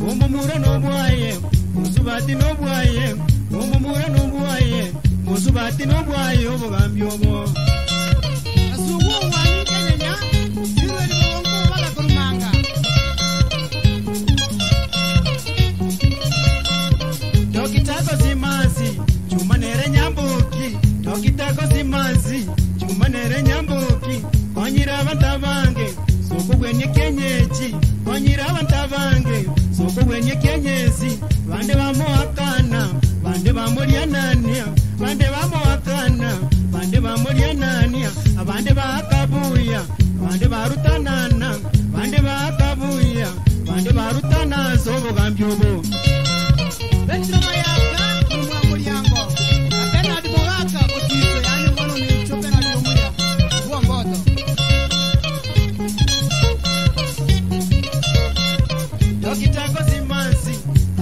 umumura n'obwaye musubati n'obwaye umumura n'obwaye musubati n'obwaye obugambi obwo asuwo wani kenyenya sirwe ni bongo bala kurumanga dokitako simanzi chumanere nyambuki dokitako simanzi chumanere nyambuki konyira abantabange soko gwenye kenyechi konyira abantabange soko gwenye kenyezi bande bamuhakana bande bamulyanania bande bamuhakana bande bamulyanania abande bakabuya bande barutanana bande bakabuya bande barutana sobugambi obo Betro mayaka kumwa mulyango apena adibogaka kutise yani ngono ni chopena adibomulya kuwa ngoto dokitako simanzi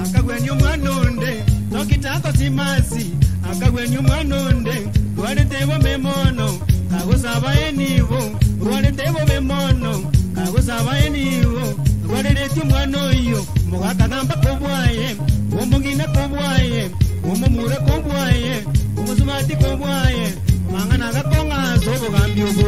akagwenye umwanonde dokitako simanzi akagwenye umwanonde rwadetebo memono kagosabaye nibo rwadetebo memono kagosabaye nibo rwadetebo umwana oyo mugakagamba kobwaye umugina kobwaye umumura kobwaye umusubati kobwaye mangana gakonga sobugambi obwo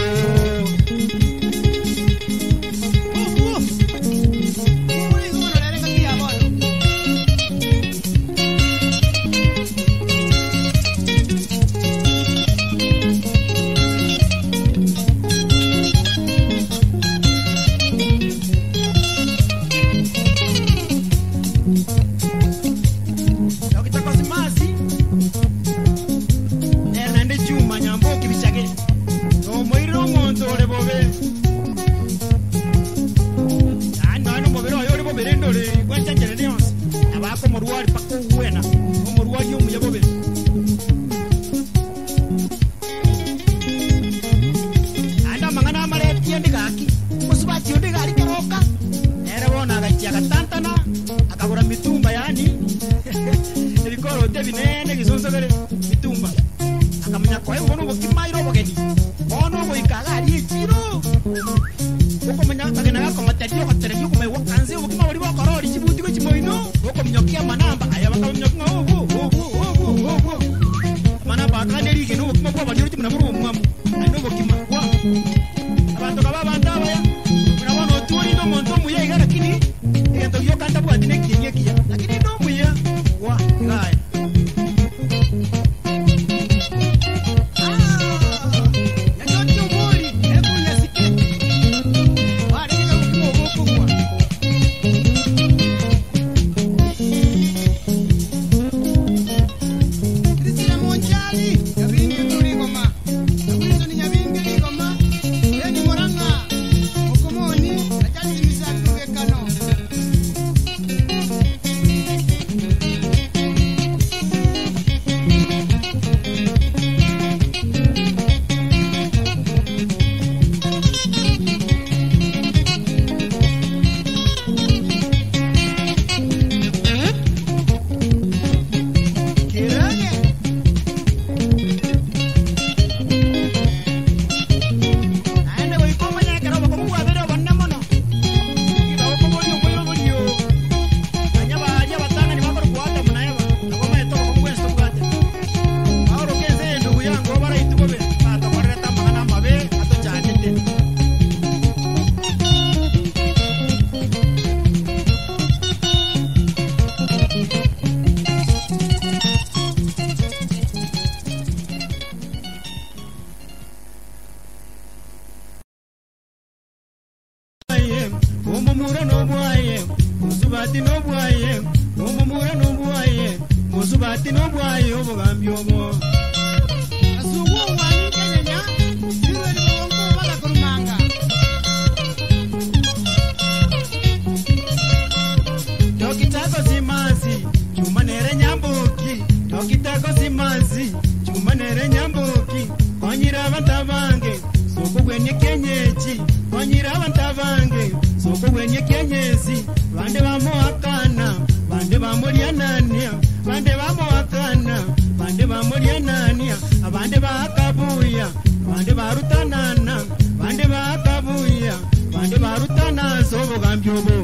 umumura n'obwaye musubati n'obwaye umumura n'obwaye musubati n'obwaye obugambi obwo asuwo wani kenyenya sirwe ni bongo bala kurumanga dokitako simanzi chumanere nyambuki dokitako simanzi chumanere nyambuki konyira abantabange soko gwenye kenyechi konyira abantabange soko gwenye kenyezi bande bamuhakana bande bamulyanania bande bamuhakana bande bamulyanania abande bakabuya bande barutanana bande bakabuya bande barutana sobugambi obwo